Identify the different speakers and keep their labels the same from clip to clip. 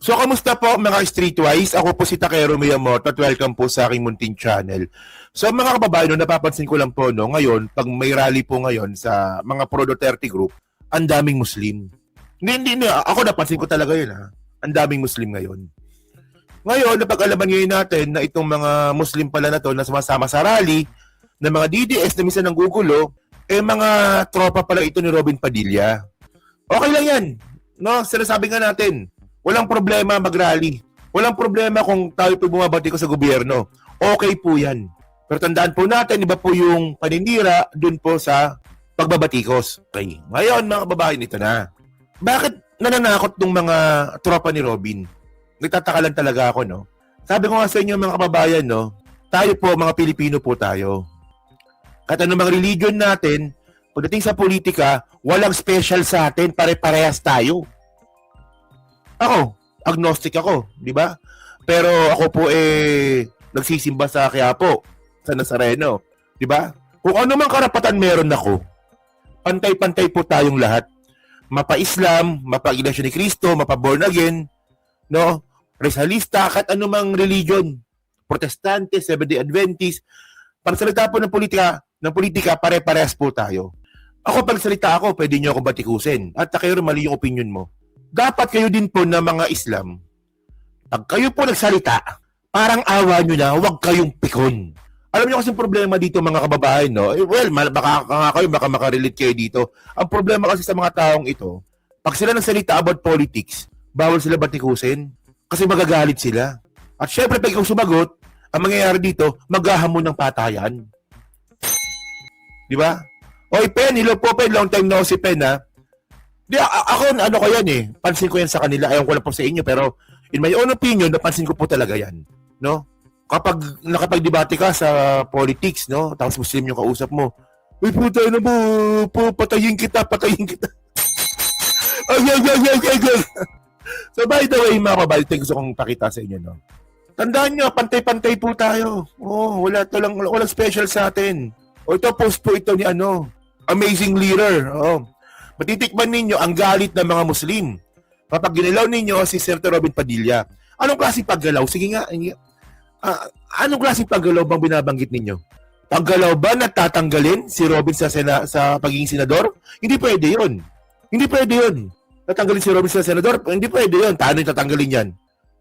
Speaker 1: So, kamusta po mga Streetwise? Ako po si Takero Miyamoto at welcome po sa aking munting channel. So, mga kababayan, no, napapansin ko lang po, no, ngayon, pag may rally po ngayon sa mga pro-Duterte group, ang daming Muslim. Hindi, ako napansin ko talaga yun, ha? Ang daming Muslim ngayon. Ngayon, napag-alaman ngayon natin na itong mga Muslim pala na to na sumasama sa rally, na mga DDS na minsan ng gugulo, mga tropa pala ito ni Robin Padilla. Okay lang yan. No, sinasabi nga natin, walang problema mag-rally. Walang problema kung tayo po bumabati ko sa gobyerno. Okay po yan. Pero tandaan po natin, iba po yung paninira dun po sa pagbabatikos. Okay. Ngayon, mga kababayan, ito na. Bakit nananakot ng mga tropa ni Robin? Nagtataka lang talaga ako, no? Sabi ko nga sa inyo, mga kababayan, no? Tayo po, mga Pilipino po tayo. Kahit anong mga religion natin, pagdating sa politika, walang special sa atin, pare-parehas tayo. Ako, agnostic ako, di ba? Pero ako po nagsisimba sa Quiapo, sa Nazareno, di ba? Kung ano mang karapatan meron ako, pantay-pantay po tayong lahat. Mapa-Islam, mapa-Iglesia ni Cristo, mapa-born again, no? Rizalista, kahit anumang religion, Protestante, Seventh-day Adventist, pagsalita po ng politika, pare-parehas po tayo. Ako, pagsalita ako, pwede nyo akong batikusin. At kayo mali yung opinion mo. Dapat kayo din po na mga Islam, pag kayo po nagsalita, parang awa nyo na, huwag kayong pikon. Alam nyo kasing problema dito mga kababayan, no? Baka makarelate kayo dito. Ang problema kasi sa mga taong ito, pag sila nagsalita about politics, bawal sila batikusin kasi magagalit sila. At syempre, pag ikaw sumagot, ang mangyayari dito, maghahamon ng patayan. Di ba? Oy, Pen, hello po, Pen. Long time no si Pen, ha? Di, ako, ano ko yan, pansin ko yan sa kanila. Ayaw ko lang po sa inyo, pero in my own opinion, napansin ko po talaga yan. No? Kapag nakapagdebate ka sa politics, no? Tapos Muslim yung kausap mo, uy, puta na po, patayin kita. Ay. So, by the way, mga kabalit, gusto kong pakita sa inyo, no? Tandaan nyo, pantay-pantay po tayo. Walang special sa atin. O ito, post po ito ni Amazing Leader. Matitikman ninyo ang galit ng mga Muslim kapag ginalaw ninyo si Senator Robin Padilla. Anong klaseng paggalaw? Sige nga. Anong klaseng paggalaw bang binabanggit ninyo? Paggalaw ba na tatanggalin si Robin sa pagiging senador? Hindi pwede yun. Tatanggalin si Robin sa senador? Hindi pwede yun. Paano yung tatanggalin yan?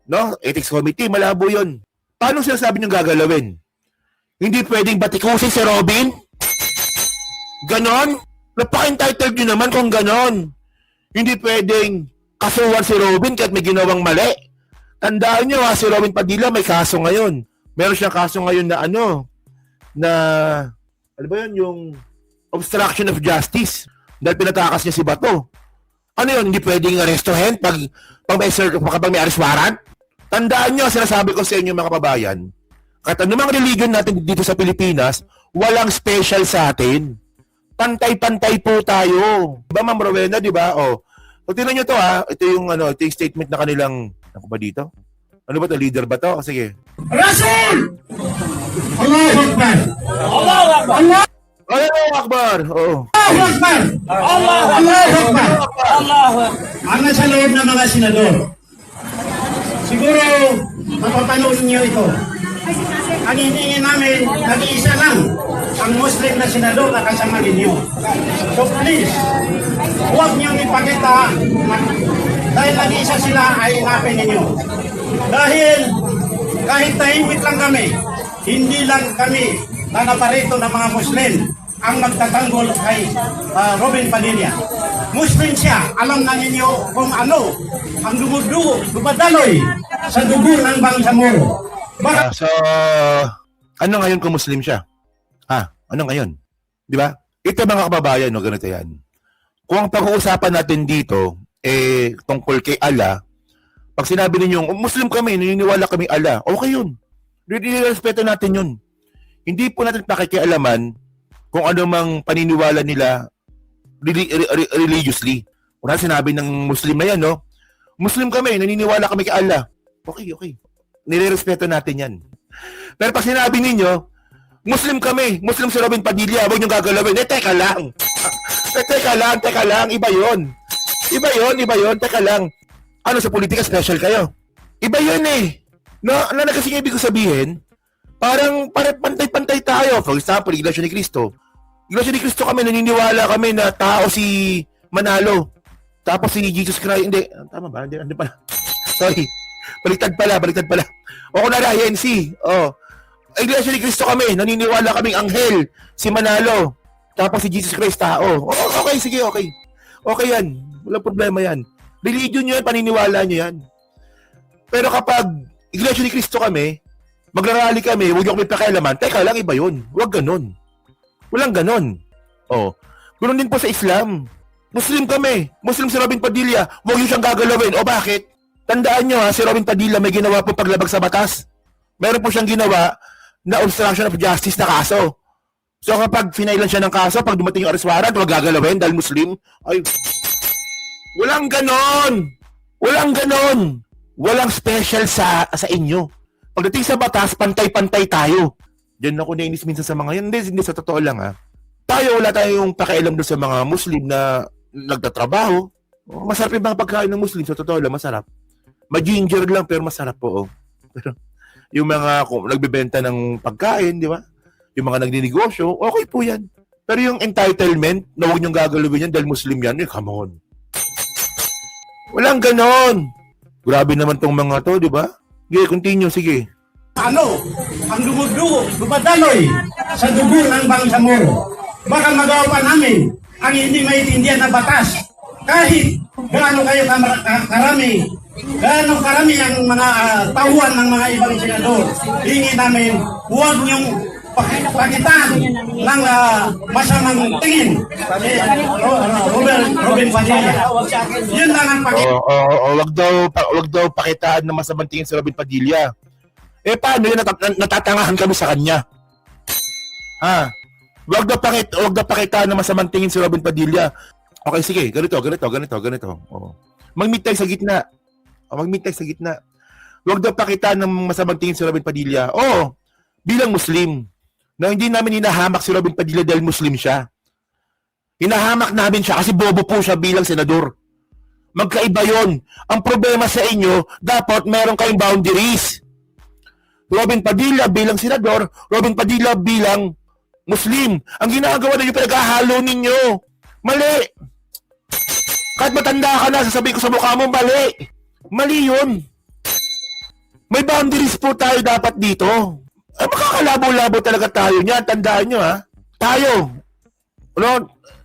Speaker 1: No? Ethics Committee, malabo yun. Paano sinasabi niyong gagalawin? Hindi pwedeng batikusin si Robin? Ganon? Napaka-entitled nyo naman kung ganon. Hindi pwedeng kasuhan si Robin kahit may ginawang mali. Tandaan nyo si Robin Padilla may kaso ngayon. Meron siyang kaso ngayon na ano ba yun? Yung obstruction of justice. Dahil pinatakas niya si Bato. Ano yun? Hindi pwedeng arestuhin pag may arrest warrant? Tandaan nyo, sinasabi ko sa inyo mga kababayan, kahit anumang religion natin dito sa Pilipinas, walang special sa atin. Pantay-pantay po tayo. Diba, Ma'am Rowena, di ba? So, tingnan nyo to, Ito yung, ito yung statement na kanilang, ako ba dito? Ano ba to? Leader ba to? Sige.
Speaker 2: Rasul! Allahu Akbar!
Speaker 3: Allahu Akbar!
Speaker 1: Allahu Akbar! Oo.
Speaker 2: Allahu Akbar!
Speaker 3: Allahu
Speaker 2: Akbar!
Speaker 3: Allahu Akbar!
Speaker 2: Ang nasa loob ng mga senador. Siguro, mapapanood niyo ito. Ang hinihingi namin, nag-iisa lang ang Muslim na senador na kasama ninyo. So please, huwag niyong ipakita dahil nag-iisa sila ay inapin ninyo. Dahil kahit tahimik lang kami, hindi lang kami na naparito ng mga Muslim ang magtatanggol kay Robin Padilla. Muslim siya, alam na ninyo kung ano ang dumadaloy sa dugo ng Bangsamoro.
Speaker 1: So, ano ngayon kung Muslim siya? Ano ngayon? Di ba? Ito mga kababayan, ganito yan. Kung ang pag-uusapan natin dito, tungkol kay Allah, pag sinabi ninyong, Muslim kami, naniniwala kami Allah, okay yun. Respeto natin yun. Hindi po natin pakikialaman kung ano mang paniniwala nila religiously. Kung sinabi ng Muslim na yan, no? Muslim kami, naniniwala kami kay Allah. Okay. Nire-respeto natin yan. Pero pag sinabi ninyo, Muslim kami, Muslim si Robin Padilla, huwag niyong gagalawin. Teka lang. Teka lang. Iba yun. Teka lang. Ano sa politika, special kayo. Iba yun eh. Na kasi ibig ko sabihin, parang pantay-pantay tayo. For example, Iglesia ni Cristo. Iglesia ni Cristo kami, naniniwala kami na tao si Manalo. Tapos si Jesus Christ, hindi. Tama ba? Hindi pala. Sorry. Baliktad pala. O kunwari, INC. Iglesia ni Cristo kami, naniniwala kaming anghel, si Manalo. Tapos si Jesus Christ, tao. Okay, sige, okay. Okay yan. Walang problema yan. Religion nyo yan, paniniwala nyo yan. Pero kapag Iglesia ni Cristo kami, magrarally kami, huwag nyo kami pakialaman, teka lang, iba yun. Huwag ganon. Walang ganon. Ganon din po sa Islam. Muslim kami. Muslim si Robin Padilla. Huwag nyo siyang gagalawin. O bakit? Tandaan nyo si Robin Padilla may ginawa po paglabag sa batas. Meron po siyang ginawa na obstruction of justice na kaso. So kapag finailan siya ng kaso, pag dumating yung arrest warrant, huwag gagalawin dahil Muslim. Ay, walang ganon. Walang special sa inyo. Pagdating sa batas, pantay-pantay tayo. Diyan ako nainis minsan sa mga yan. Hindi sa totoo lang ha. Wala tayong pakialam doon sa mga Muslim na nagtatrabaho. Masarap yung mga pagkain ng Muslim. Sa totoo lang, masarap. Ma-ginger lang pero masarap po. Pero yung mga nagbebenta ng pagkain, di ba? Yung mga nagninegosyo, okay po yan. Pero yung entitlement na huwag niyong gagalawin yan dahil Muslim yan, come on. Walang ganon. Grabe naman tong mga to, di ba? Sige, continue, sige.
Speaker 2: Ano? Ang dumudugo, dumadaloy sa dugo ng Bangsamoro. Baka magawa pa namin ang hindi maintindihan na batas. Kahit gaano kayo karami, gaano karami ang mga tauhan ng mga ibang senador, hingi namin, huwag niyong pakitaan ng masamang tingin. Robin Padilla. Yun lang ang
Speaker 1: Wag daw pakitaan ng masamang tingin si Robin Padilla. Paano yun? Natatangahan kami sa kanya. Wag daw pakitaan ng masamang tingin si Robin Padilla. Okay, sige. Ganito. Mag-meet tayo sa gitna. Wag daw pakitaan ng masamang tingin si Robin Padilla. Bilang Muslim, na hindi namin hinahamak si Robin Padilla dahil Muslim siya. Hinahamak namin siya kasi bobo po siya bilang senador. Magkaiba yon. Ang problema sa inyo, dapat meron kayong boundaries. Robin Padilla bilang senador, Robin Padilla bilang Muslim. Ang ginagawa ninyo, pinaghahalo ninyo. Mali. Kahit matanda ka na, sasabihin ko sa mukha mo, mali. Mali yun. May boundaries po tayo dapat dito. Makakalabo-labo talaga tayo niyan. Tandaan nyo ha. Tayo.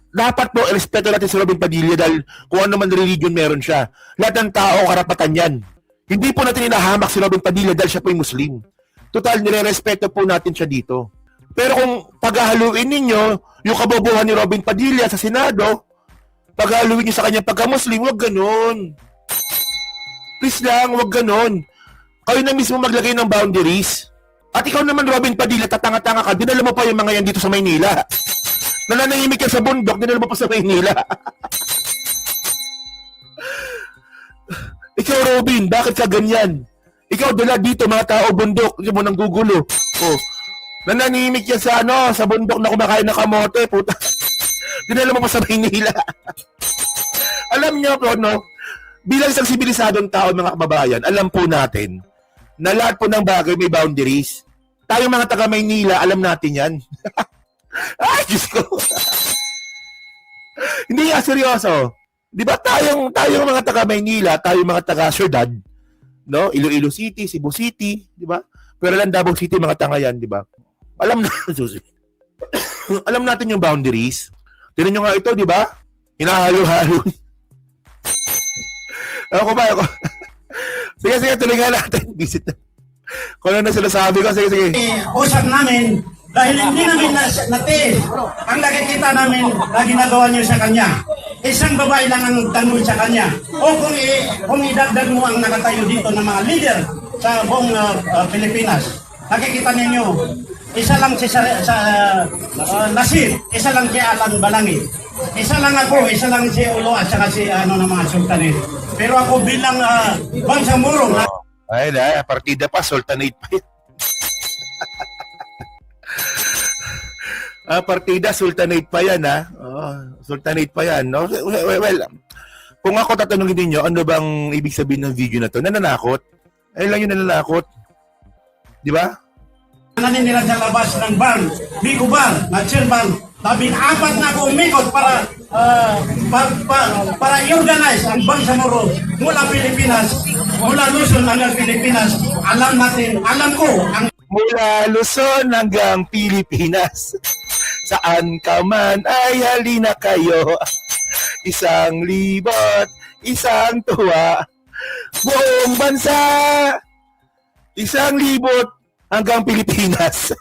Speaker 1: Dapat po, respeto natin si Robin Padilla dahil kung ano man religion meron siya. Lahat ng tao, karapatan yan. Hindi po natin inahamak si Robin Padilla dahil siya po yung Muslim. Total, nire-respeto po natin siya dito. Pero kung paghahaluin ninyo, yung kabobohan ni Robin Padilla sa Senado, paghahaluin nyo sa kanyang pagka-Muslim, huwag ganon. Please lang, huwag ganon. Kayo na mismo maglagay ng boundaries. At ikaw naman, Robin Padilla, tatanga-tanga ka, dinala mo pa yung mga yan dito sa Maynila. Nananahimik ka sa bundok, dinala mo pa sa Maynila. Ikaw, Robin, bakit ka ganyan? Ikaw, dala dito, mga tao, bundok, hindi mo nang gugulo. Nananahimik yan sa bundok na kumakain ng kamote, puta. Dinala mo pa sa Maynila. Alam niyo po, bilang isang sibilisadong tao, mga kababayan, alam po natin na lahat po ng bagay may boundaries. Tayong mga taga Maynila, alam natin yan. Ay, Diyos ko. Hindi nga, seryoso. Di ba tayong mga taga Maynila, tayong mga taga Ciudad, no? Iloilo City, Cebu City, di ba? Pero lang Davao City, mga tanga yan, di ba? Alam natin yung boundaries. Tignan nyo nga ito, di ba? Hinahalo-halo. Ako ba? Sige, tuloy nga natin. Visit na. Kung ano na sinasabi ko, sige.
Speaker 2: Usap namin, dahil hindi namin natiis ang nakikita namin na ginagawa niyo sa kanya. Isang babae lang ang tanong sa kanya. O kung idagdag mo ang nakatayo dito ng mga leader sa buong Pilipinas, nakikita ninyo, isa lang si Nasir, isa lang si Alan Balangit, isa lang ako, isa lang si Ulo at saka si ng mga sultanit. Pero ako bilang Bangsamoro,
Speaker 1: ay na, partida pa, sultanate pa yan. Partida, sultanate pa yan, ha? Sultanate pa yan, no? Well, Kung ako tatanungin ninyo, ano bang ibig sabihin ng video na to? Nananakot? Ayun lang yung nananakot. Di ba?
Speaker 2: Naninira sa labas ng bar, Bigo Bar, Nature Bar. 14 na ako umikot para i-organize ang Bangsamoro mula Pilipinas, mula Luzon hanggang Pilipinas. Alam ko, ang
Speaker 1: Mula Luzon hanggang Pilipinas. Saan ka man ay halina kayo. 1,000, isang tuwa. Buong bansa. 1,000 hanggang Pilipinas.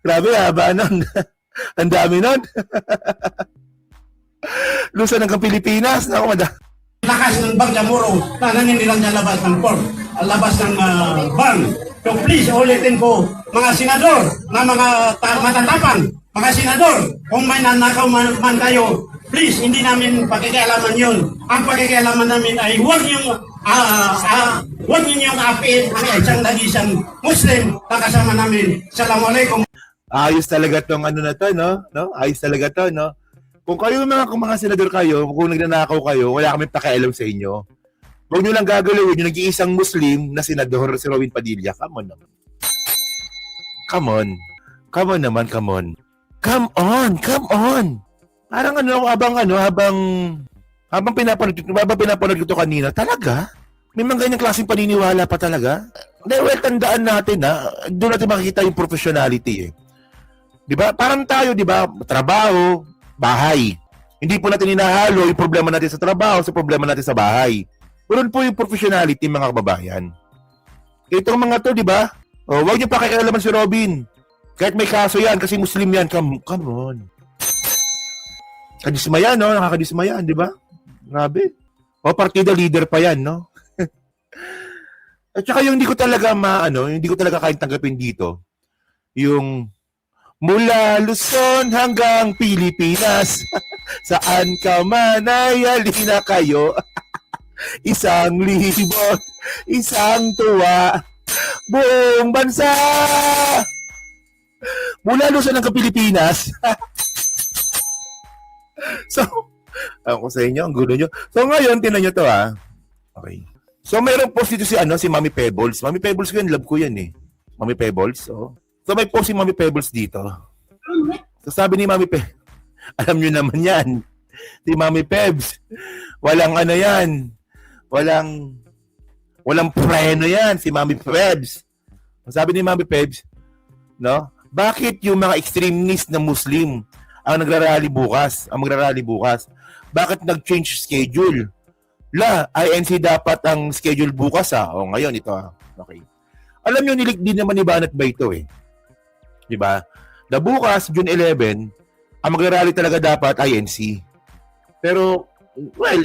Speaker 1: Grabe, haba nun. Ang dami nun. Luzon hanggang Pilipinas. Naku,
Speaker 2: lakas ng Bangsamoro na naninilang sa labas ng port, labas ng barn. So please, ulitin ko, mga senador na mga matatapang, mga senador, kung may nanakaw man kayo, please, hindi namin pakikialaman yun. Ang pakikialaman namin ay huwag niyong apiin ang isang Muslim na kasama namin. Assalamualaikum.
Speaker 1: ayos talaga tong ano na to, no? Ayos talaga to, no? Kung kayo kung mga senador kayo, kung nagnanakaw kayo, wala kami pakialam sa inyo. Huwag nyo lang gagawin yung nag-iisang Muslim na senador, si Robin Padilla. Come on naman. Come on. Come on naman, come on. Come on, come on. Parang habang pinapanood ko to kanina, talaga? May mga ganyang klaseng paniniwala pa talaga? Well, tandaan natin doon natin makikita yung professionality eh. 'Di ba? Parang tayo, 'di ba? Trabaho, bahay. Hindi po natin hinahalo yung problema natin sa trabaho sa problema natin sa bahay. Meron po yung professionality, mga kababayan. Itong mga to, 'di ba? Oh, wag niyo pakialaman si Robin. Kahit may kaso yan kasi Muslim yan. Come on. Kadismaya, no? Nakakadismaya, 'di ba? Grabe. O partida leader pa yan, no? At saka yung hindi ko talaga kayang tanggapin dito, yung mula Luzon hanggang Pilipinas, saan ka man ay halina kayo, 1,000, isang tuwa, buong bansa, mula Luzon hanggang Pilipinas. So, ako sa inyo, ang gulo nyo. So ngayon, tinan nyo to Okay. So mayroong post dito si Mami Pebbles. Mami Pebbles ko yan, love ko yan eh. Mami Pebbles, So may post si Mami Pebbles dito. So sabi ni Mami alam nyo naman yan. Si Mami Pebs, walang yan. Walang preno yan, si Mami Pebs. Sabi ni Mami Pebs, no? Bakit yung mga extremist na Muslim ang magrarally bukas? Bakit nag-change schedule? INC dapat ang schedule bukas O ngayon ito Okay. Alam niyo nilik din naman ni Banat ba ito eh. 'Di ba? Na bukas June 11, ang magrarally talaga dapat INC. Pero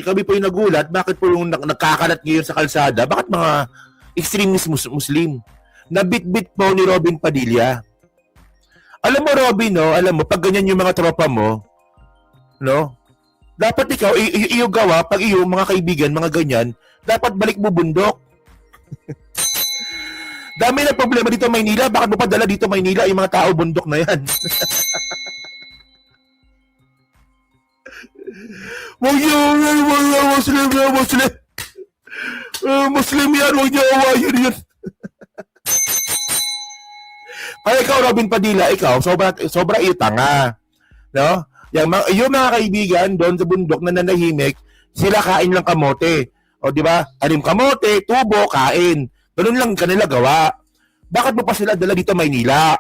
Speaker 1: kami po yung nagulat, bakit po yung nagkakalat ngayon sa kalsada? Bakit mga extremist Muslim? Nabit-bit po ni Robin Padilla. Alam mo Robin, pag ganyan yung mga tropa mo, no? Dapat ikaw, iyo gawa, pag iyo, mga kaibigan, mga ganyan, dapat balik mo bundok. Dami na problema dito Maynila, bakit mo padala dito Maynila yung mga tao bundok na yan? Huwag niyo, Muslim yan, huwag niyo awayin yan. Kaya ikaw, Robin Padilla, sobra iyo tanga. No? Yung mga kaibigan doon sa bundok na nanahimik, sila kain lang kamote. O di ba? Anim kamote, tubo, kain. Ganun lang kanila gawa. Bakit mo pa sila dala dito Maynila?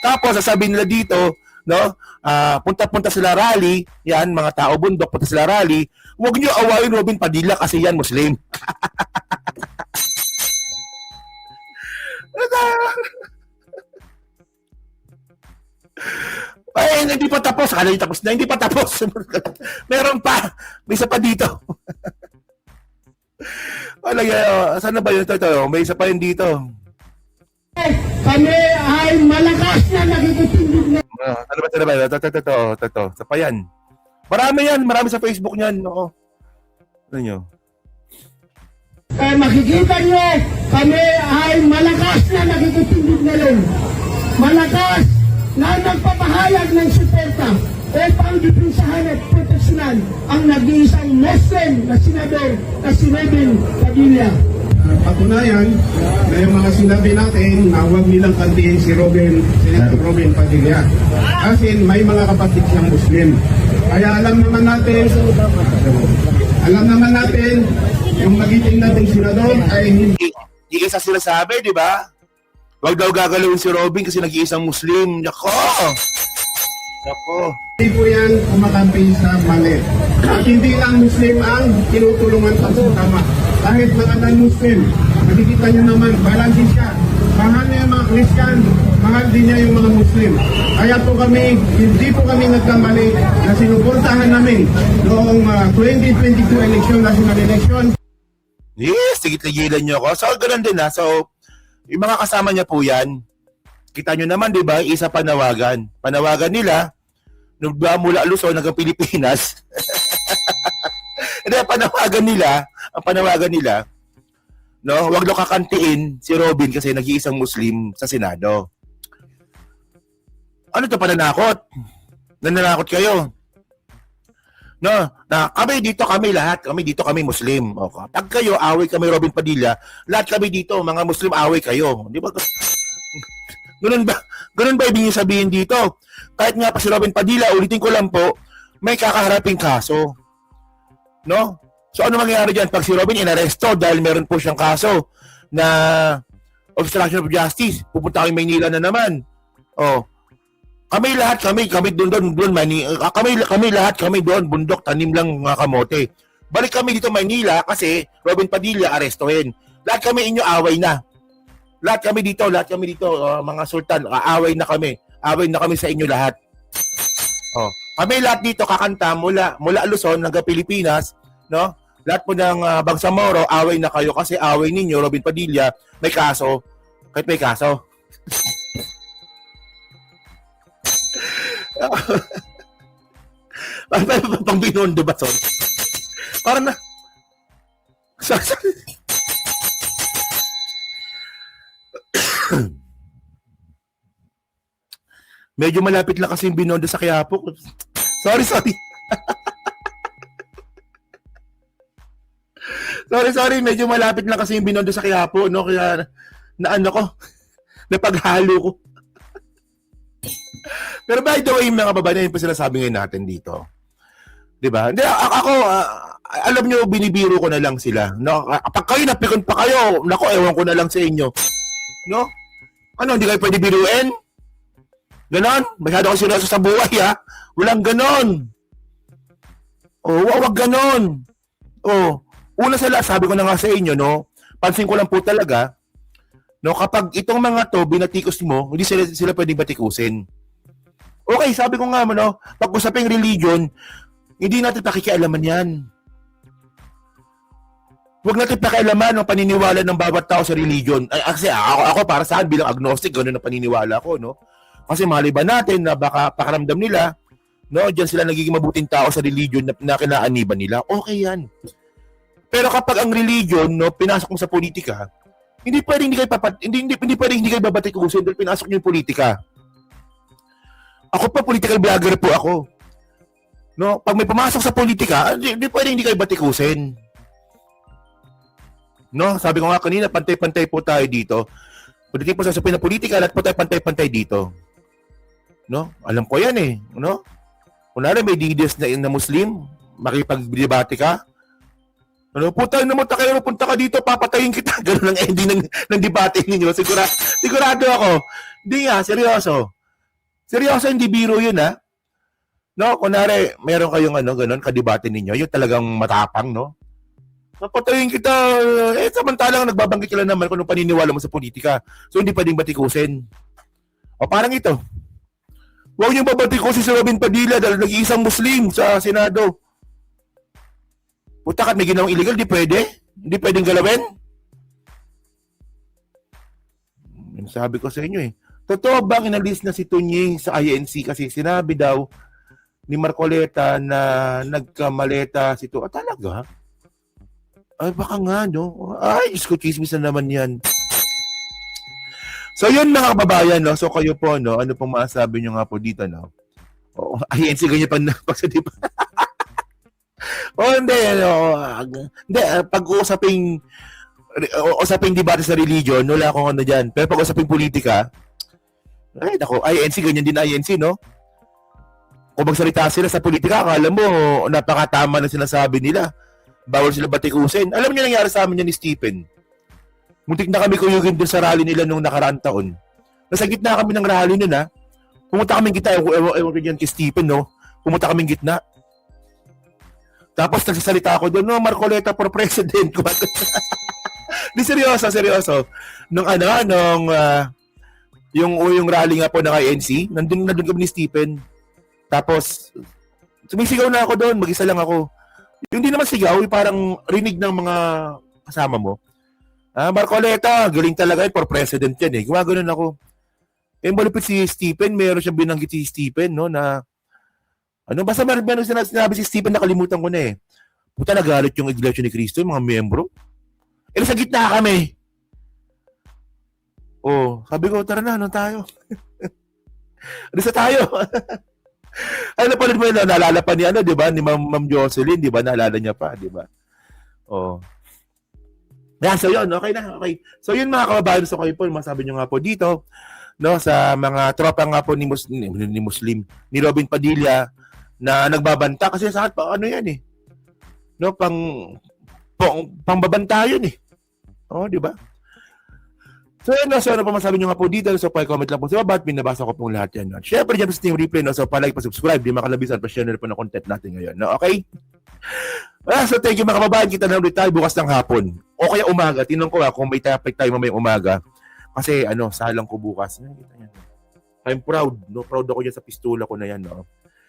Speaker 1: Tapos sasabihin nila dito, no? Punta sila rally, yan mga tao bundok punta sila rally. Huwag niyo awayin Robin Padilla kasi yan Muslim. Ay, hindi pa tapos. Akala tapos na. Hindi pa tapos. Meron pa. May isa pa dito. Saan na ba yun? Ito. May isa pa yun dito.
Speaker 4: Kami ay malakas na nakikitindig na.
Speaker 1: Ano ba? Ito. Isa pa yan. Marami yan. Marami sa Facebook niyan. Oo. Ano nyo?
Speaker 4: Makikita nyo, kami ay malakas na nakikitindig na rin. Malakas na nagpapahayag ng suporta upang depensahan at proteksyonan ang nag-iisang Muslim na senador na si Robin Padilla.
Speaker 2: Patunayan na yung mga sinabi natin na huwag nilang kantiin si Senator Robin Padilla. Kasi may mga kapatid siyang Muslim. Kaya alam naman natin yung magiting nating senador ay hindi
Speaker 1: Di isa sila sabi, di ba? Huwag daw gagalawin si Robin kasi nag-iisang Muslim. Nako! Nako!
Speaker 2: po yan kumakampi sa mali. At hindi lang Muslim ang tinutulungan sa tama. Kahit mga non-Muslim, makikita niyo naman, balansin siya. Mahal niya yung mga Christian, mahal din niya yung mga Muslim. Kaya po kami, hindi po kami nagkamali na sinuportahan namin noong 2022 election, national election.
Speaker 1: Yes, tigit-tigilan nyo ako. So, ganun din ha. So, yung mga kasama niya po yan, kita nyo naman, di ba, isa panawagan. Panawagan nila, nung mula Luzon hanggang Pilipinas, hindi, ang panawagan nila, no, wag daw kakantiin si Robin kasi nag-iisang Muslim sa Senado. Ano to, pananakot? Nananakot kayo. No, na kami dito, kami lahat, kami dito, kami Muslim. O, pag kayo, away kami Robin Padilla, lahat kami dito, mga Muslim, away kayo. Di ba? Ganun ba ibig sabihin dito? Kahit nga pa si Robin Padilla, ulitin ko lang po, may kakaharaping kaso. No? So ano mangyayari dyan? Pag si Robin inaresto dahil meron po siyang kaso na obstruction of justice, pupunta kami Maynila na naman. Oh. Kami lahat, kami doon, kami lahat, kami doon, bundok, tanim lang mga kamote. Balik kami dito Maynila kasi Robin Padilla arestuhin. Lahat kami inyo away na. Lahat kami dito, mga sultan, away na kami. Away na kami sa inyo lahat. Oh. Kami lahat dito kakanta mula Luzon hanggang Pilipinas, no? Lahat po ng Bangsamoro, away na kayo kasi away ninyo, Robin Padilla, may kaso. Kahit may kaso. Pang binondo ba, son? Parang na... Medyo malapit lang kasi yung binondo sa Quiapo. Sorry. sorry. Medyo malapit lang kasi yung binondo sa Quiapo, no? Kaya, naano ko, napaghalo ko. Pero by the way, mga babae, yun pa sinasabi ngayon natin dito. Diba? Hindi, ako, alam nyo, binibiro ko na lang sila. No? Pag kayo napikon pa kayo, nako, ewan ko na lang sa inyo. No? Ano, hindi kayo pwede biruin? Ganon? Masyado kayo seryoso sa buhay, ha? Walang ganon. Oh, wag ganon. Oh, una sa lahat, sabi ko na nga sa inyo, no? Pansin ko lang po talaga, no, kapag itong mga to binatikos mo, hindi sila pwedeng batikusin. Okay, sabi ko nga, no, pag-usaping religion, hindi natin pakikialaman yan. Huwag natin pakialaman ang paniniwala ng bawat tao sa religion. Kasi ako para saan bilang agnostic, gano'n ang paniniwala ko, no? Kasi maliban natin na baka pakaramdam nila, no, diyan sila nagiging mabuting tao sa religion na kinaaniban nila. Okay yan. Pero kapag ang religion, no, pinasok mo sa politika, hindi pwedeng hindi kayo babatikusin dahil pinasok niyo yung politika. Ako pa political vlogger po ako. No, pag may pumasok sa politika, hindi pwedeng hindi kayo batikusin. No, sabi ko nga kanina, pantay-pantay po tayo dito. Pagdating po sa usapin ng politika, lahat po tayo pantay-pantay dito. No? Alam ko yan eh. No? Kunwari may leaders na Muslim, makipag-debate ka. Ano, punta ka dito, papatayin kita. Ganun ang ending ng debate ninyo. Sigurado ako. Hindi nga, seryoso. Seryoso, hindi biro yun, ha? No, kunwari, meron kayong ganun, kadebate ninyo, yun talagang matapang, no? Papatayin kita, samantalang nagbabanggit ka lang naman kung anong paniniwala mo sa politika. So, hindi pwedeng batikusin. O parang ito. Huwag niyong babatikusin si Robin Padilla dahil nag-iisang Muslim sa Senado. Puta ka, may ginawang illegal, di pwede? Hindi pwedeng galawin? Sabi ko sa inyo eh. Totoo bang inalis na si Tunying sa INC kasi sinabi daw ni Marcoleta na nagkamaleta si Tunying? Talaga? Ay, baka nga, no? Ay, Diyos ko, chismis na naman yan. So yun mga kababayan, no? So kayo po, no? Ano pong masasabi nyo nga po dito, no? Oh, INC ganyan pag sa diba? Hindi, ano, hindi, pag-uusaping debate sa religion, wala akong ano dyan. Pero pag-uusaping politika, ay, nako, INC, ganyan din INC, no? Kung magsalita sila sa politika, akala mo, napakatama na sinasabi nila. Bawal sila batikusin. Alam niyo nangyari sa amin yan ni Stephen. Muntik na kami kuyugin dun sa rally nila nung nakaraang taon. Nasa gitna kami ng rally nun, ha? Pumunta kaming gitna, ewan ko dyan kay Stephen, no? Pumunta kaming gitna. Tapos nagsasalita ako doon, no, Marcoleta for president. Di seryoso. Nung yung rally nga po ng INC, nandun kami ni Stephen. Tapos, sumisigaw na ako doon, mag-isa lang ako. Yung di naman sigaw, yung parang rinig ng mga kasama mo. Marcoleta, galing talaga for president yan eh. Gumagano'n ako. Malupit si Stephen, meron siyang binanggit si Stephen, no, na basta meron sinabi si Stephen, nakalimutan ko na eh. Puta, nagalit yung Iglesia ni Cristo, yung mga miyembro. Sa gitna kami. Sabi ko, tara na, ano tayo? Alisa tayo. Pala mo yun, naalala pa ni, di ba, ni Ma'am Jocelyn, di ba, naalala niya pa, di ba? Yan, so yun, okay na, okay. So yun mga kababayan, so kayo po, masabi nyo nga po dito, no, sa mga tropa nga po ni Robin Padilla na nagbabanta kasi sa akin ano yan eh. No, pangbabanta yun eh. Di ba? So yun, so ano pa masabi nyo nga po dito, so pa-comment lang po sa baba at binabasa ko pong lahat yan. No? Syempre dyan sa Steam Replay, no, so pa-like, pa-subscribe, di makalabisan, pa-share na po ng content natin ngayon. No, okay? So thank you mga kababayan, kita na ulit tayo bukas ng hapon. O kaya umaga, tinanong ko kung may topic tayo mamayang umaga. Kasi salang ko bukas. I'm proud, no? Proud ako dyan sa pistula ko na yan, no?